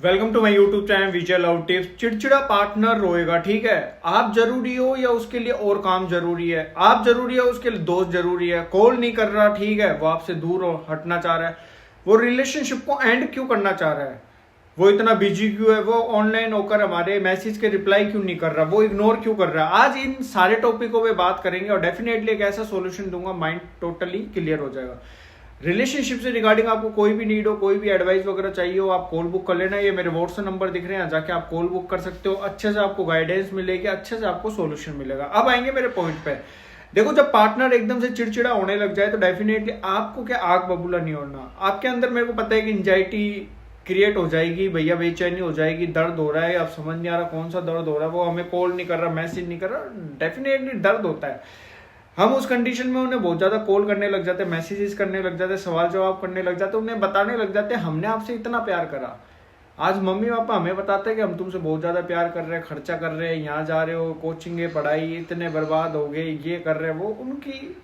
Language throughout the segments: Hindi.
Welcome to my YouTube channel Vijay love tips. चिड़चिड़ा पार्टनर रोएगा, ठीक है। आप जरूरी हो या उसके लिए और काम जरूरी है, आप जरूरी है उसके लिए दोस्त जरूरी है। कॉल नहीं कर रहा, ठीक है, वो आपसे दूर हो हटना चाह रहा है, वो रिलेशनशिप को एंड क्यों करना चाह रहा है, वो इतना बिजी क्यों है, वो ऑनलाइन होकर हमारे मैसेज के रिप्लाई क्यों नहीं कर रहा, वो इग्नोर क्यों कर रहा है। आज इन सारे टॉपिकों पे बात करेंगे और डेफिनेटली एक ऐसा सॉल्यूशन दूंगा, माइंड टोटली क्लियर हो जाएगा। रिलेशनशिप से रिगार्डिंग आपको कोई भी नीड हो, कोई भी एडवाइस वगैरह चाहिए हो, आप कॉल बुक कर लेना। ये मेरे व्हाट्सएप नंबर दिख रहे हैं, जाके आप कॉल बुक कर सकते हो। अच्छे से आपको गाइडेंस मिलेगी, अच्छे से आपको सॉल्यूशन मिलेगा। अब आएंगे मेरे पॉइंट पे। देखो, जब पार्टनर एकदम से चिड़चिड़ा होने लग जाए तो डेफिनेटली आपको क्या आग बबूला नहीं होना। आपके अंदर मेरे को पता है कि एंजाइटी क्रिएट हो जाएगी, भैया बेचैनी हो जाएगी, दर्द हो रहा है, अब समझ नहीं आ रहा कौन सा दर्द हो रहा है। वो हमें कॉल नहीं कर रहा, मैसेज नहीं कर रहा, डेफिनेटली दर्द होता है। हम उस कंडीशन में उन्हें बहुत ज्यादा कॉल करने लग जाते, मैसेजेस करने लग जाते, सवाल जवाब करने लग जाते, उन्हें बताने लग जाते हमने आपसे इतना प्यार करा। आज मम्मी पापा हमें बताते हैं कि हम तुमसे बहुत ज्यादा प्यार कर रहे हैं, खर्चा कर रहे हैं, यहाँ जा रहे हो, कोचिंग है, पढ़ाई इतने बर्बाद हो गए, ये कर रहे हैं। वो उनकी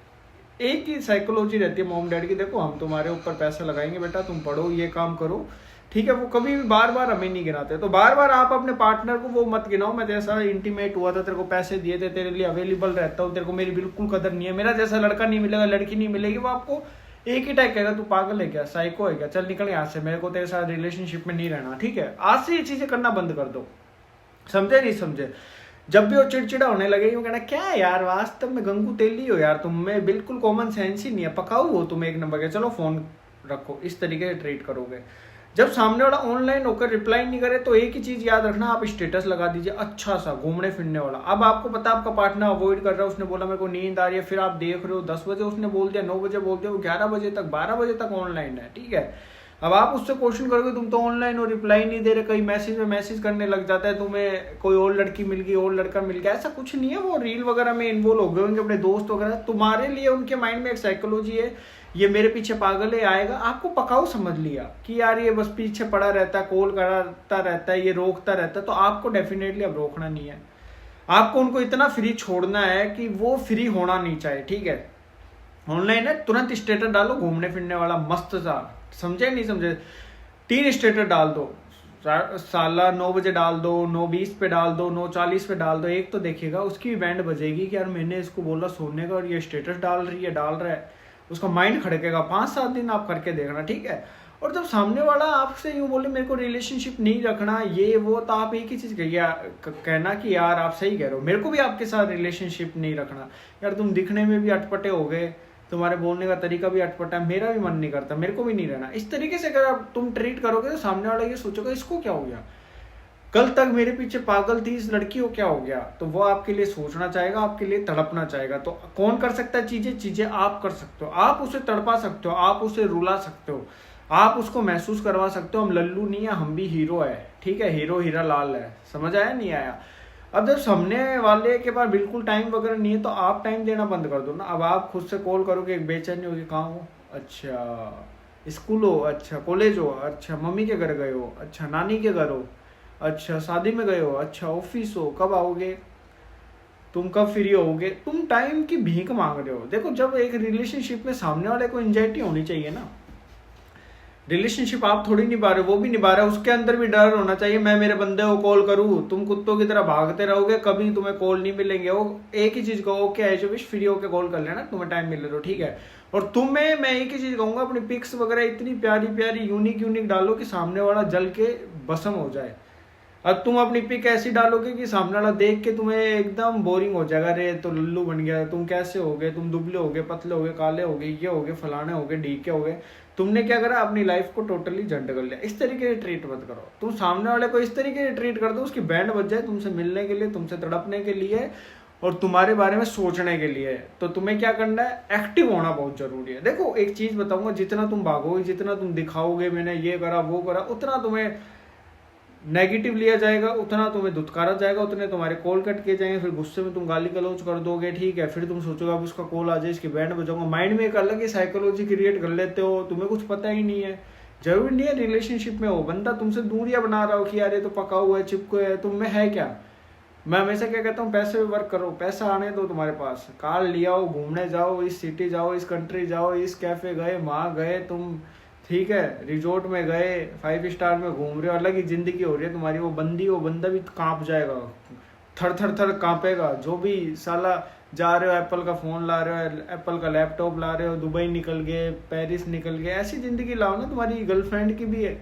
एक ही साइकोलॉजी रहती है मॉम डैड की, देखो हम तुम्हारे ऊपर पैसा लगाएंगे बेटा, तुम पढ़ो, ये काम करो, ठीक है। वो कभी भी बार बार हमें नहीं गिनाते। तो बार बार आप अपने पार्टनर को वो मत गिनाओ, मैं जैसा इंटीमेट हुआ था, तेरे को पैसे दिए थे, तेरे लिए अवेलेबल रहता हूँ, तेरे को मेरी बिल्कुल कदर नहीं है, मेरा जैसा लड़का नहीं मिलेगा, लड़की नहीं मिलेगी। वो आपको एक ही टाइप कहेगा, तू पागल है क्या, साइको है क्या, चल निकल यहाँ से, मेरे को तेरे साथ रिलेशनशिप में नहीं रहना, ठीक है। आज से ये चीजें करना बंद कर दो, समझे नहीं समझे। जब भी वो चिड़चिड़ा होने लगे, यूं कहना क्या है यार, वास्तव में गंगू तेली हो यार, तुम में बिल्कुल कॉमन सेंस ही नहीं है, पकाऊ हो तुम एक नंबर के, चलो फोन रखो, इस तरीके से ट्रीट करोगे। जब सामने वाला ऑनलाइन होकर रिप्लाई नहीं करे तो एक ही चीज याद रखना, आप स्टेटस लगा दीजिए अच्छा सा घूमने फिरने वाला। अब आपको पता आपका पार्टनर अवॉइड कर रहा है, उसने बोला मेरे को नींद आ रही है, फिर आप देख रहे हो 10 बजे उसने बोल दिया, 9 बजे बोल दिया, वो 11 बजे तक 12 बजे तक ऑनलाइन है, ठीक है। अब आप उससे क्वेश्चन करोगे तुम तो ऑनलाइन हो, रिप्लाई नहीं दे रहे, कई मैसेज में मैसेज करने लग जाता है, तुम्हें कोई और लड़की मिल गई, और लड़का मिल गया, ऐसा कुछ नहीं है। वो रील वगैरह में इन्वॉल्व हो गए होंगे अपने दोस्त वगैरह, तुम्हारे लिए उनके माइंड में एक साइकोलॉजी है, ये मेरे पीछे पागल है, आएगा। आपको पकाऊ समझ लिया कि यार ये बस पीछे पड़ा रहता है, कॉल कराता रहता है, ये रोकता रहता है, तो आपको डेफिनेटली अब रोकना नहीं है। आपको उनको इतना फ्री छोड़ना है कि वो फ्री होना नहीं चाहे, ठीक है। ऑनलाइन है, तुरंत स्टेटस डालो घूमने फिरने वाला मस्त सा, समझे नहीं समझे। 3 स्टेटस डाल दो, साला 9 बजे डाल दो, 9:20 पे डाल दो, 9:40 पे डाल दो। एक तो देखिएगा उसकी भी बैंड बजेगी कि यार मैंने इसको बोला सोने का और ये स्टेटस डाल रहा है, उसका माइंड खड़केगा। 5-7 दिन आप करके देखना, ठीक है। और जब सामने वाला आपसे यूं बोले मेरे को रिलेशनशिप नहीं रखना, ये वो, तो आप एक ही चीज कहना कि यार आप सही कह रहे हो, मेरे को भी आपके साथ रिलेशनशिप नहीं रखना। यार तुम दिखने में भी अटपटे हो गए, तुम्हारे बोलने का तरीका भी अटपटा है, मेरा भी मन नहीं करता, मेरे को भी नहीं रहना। इस तरीके से अगर आप तुम ट्रीट करोगे तो सामने वाला ये सोचेगा इसको क्या हो गया, कल तक मेरे पीछे पागल थी, इस लड़की को क्या हो गया। तो वो आपके लिए सोचना चाहेगा, आपके लिए तड़पना चाहेगा। तो कौन कर सकता है चीजें आप कर सकते हो। आप उसे तड़पा सकते हो, आप उसे रुला सकते हो, आप उसको महसूस करवा सकते हो हम लल्लू नहीं है, हम भी हीरो है, ठीक है, हीरो हीरा लाल है। समझ आया नहीं आया। अब जब सामने वाले के पास बिल्कुल टाइम वगैरह नहीं है तो आप टाइम देना बंद कर दो ना। अब आप खुद से कॉल करोगे, एक बेचैनी होगी, कहाँ हो, अच्छा स्कूल हो, अच्छा कॉलेज हो, अच्छा मम्मी के घर गए हो, अच्छा नानी के घर हो, अच्छा शादी में गए हो, अच्छा ऑफिस हो, कब आओगे, तुम कब फ्री होगे, तुम टाइम की भीख मांग रहे हो। देखो, जब एक रिलेशनशिप में सामने वाले को एंजाइटी होनी चाहिए ना, रिलेशनशिप आप थोड़ी निभा रहे हो, वो भी निभा रहा है, उसके अंदर भी डर होना चाहिए, मैं मेरे बंदे को कॉल करूँ। तुम कुत्तों की तरह भागते रहोगे, कभी तुम्हें कॉल नहीं मिलेंगे। वो एक ही चीज कहो, ओके ऐसे विश फ्री होके कॉल कर लेना, तुम्हें टाइम मिले तो ठीक है। और तुम्हें मैं एक ही चीज कहूंगा, अपनी पिक्स वगैरह इतनी प्यारी प्यारी यूनिक डालो कि सामने वाला जल के भस्म हो जाए। अब तुम अपनी पिक ऐसी डालोगे कि सामने वाला देख के तुम्हें एकदम बोरिंग हो जाएगा, रे तो लल्लू बन गया, तुम कैसे हो गए, तुम दुबले हो गए, पतले हो गए, काले हो गए, ये हो गए, फलाने हो गए, ढीके हो गए। तुमने क्या करा, अपनी लाइफ को टोटली झंड कर लिया। इस तरीके से ट्रीट मत करो। तुम सामने वाले को इस तरीके से ट्रीट कर दो उसकी बैंड बज जाए तुमसे मिलने के लिए, तुमसे तड़पने के लिए और तुम्हारे बारे में सोचने के लिए। तो तुम्हें क्या करना है, एक्टिव होना बहुत जरूरी है। देखो, एक चीज बताऊंगा, जितना तुम भागोगे, जितना तुम दिखाओगे मैंने ये करा वो करा, उतना तुम्हें नेगेटिव लिया जाएगा, उतना तुम्हें दुत्कारा जाएगा, उतने तुम्हारे कॉल कट किए जाएंगे, फिर गुस्से में तुम गाली गलौज कर दोगे, ठीक है। फिर तुम सोचोगे अब उसका कॉल आ जाए, इसकी बैंड बजाऊंगा, माइंड में एक अलग ही साइकोलॉजी क्रिएट कर लेते हो, तुम्हें कुछ पता ही नहीं है। जरूरी नहीं है रिलेशनशिप में हो बंदा तुमसे दूरियां बना रहा हो कि यार ये तो पका हुआ है, चिपको है, तुम में है क्या। मैं हमेशा क्या कहता हूँ, पैसे पे वर्क करो, पैसा आने दो तुम्हारे पास, कार लिया हो, घूमने जाओ, इस सिटी जाओ, इस कंट्री जाओ, इस कैफे गए, वहां गए, तुम ठीक है, रिजॉर्ट में गए, 5 स्टार में घूम रहे हो, अलग ही जिंदगी हो रही है तुम्हारी। वो बंदा भी कांप जाएगा, थर थर थर कांपेगा। जो भी साला जा रहे हो, एप्पल का फोन ला रहे हो, एप्पल का लैपटॉप ला रहे हो, दुबई निकल गए, पेरिस निकल गए, ऐसी जिंदगी लाओ ना। तुम्हारी गर्लफ्रेंड की भी है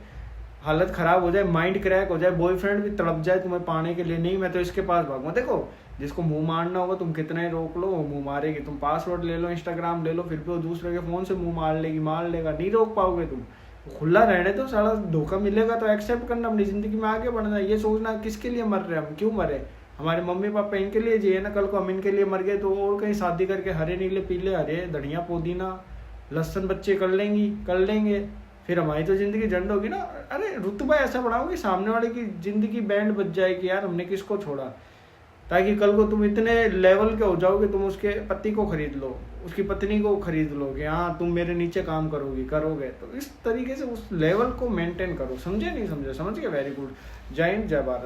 हालत खराब हो जाए, माइंड क्रैक हो जाए, बॉयफ्रेंड भी तड़प जाए तुम्हें पाने के लिए, नहीं मैं तो इसके पास भागूंगा। देखो, जिसको मुंह मारना होगा तुम कितना ही रोक लो, वो मुंह मारेगी। तुम पासवर्ड ले लो, इंस्टाग्राम ले लो, फिर भी वो दूसरे के फोन से मुंह मार लेगी, मार लेगा, नहीं रोक पाओगे तुम। खुला रहने तो साला, धोखा मिलेगा तो एक्सेप्ट करना, अपनी जिंदगी में आगे बढ़ना। ये सोचना किसके लिए मर रहे हैं हम, क्यों मरे, हमारे मम्मी पापा इनके लिए जिए ना, कल को हम इनके लिए मर गए तो और कहीं शादी करके हरे नीले पीले हरे धनिया पुदीना लहसुन बच्चे कर लेंगे, फिर हमारी तो जिंदगी झंड होगी ना। अरे रुतबा ऐसा बढ़ाओ कि सामने वाले की जिंदगी बैंड बज जाए कि यार हमने किसको छोड़ा, ताकि कल को तुम इतने लेवल के हो जाओ कि तुम उसके पति को खरीद लो, उसकी पत्नी को खरीद लो कि हाँ तुम मेरे नीचे काम करोगे। तो इस तरीके से उस लेवल को मेंटेन करो। समझे नहीं समझे, समझ गए, वेरी गुड। जय हिंद, जय भारत।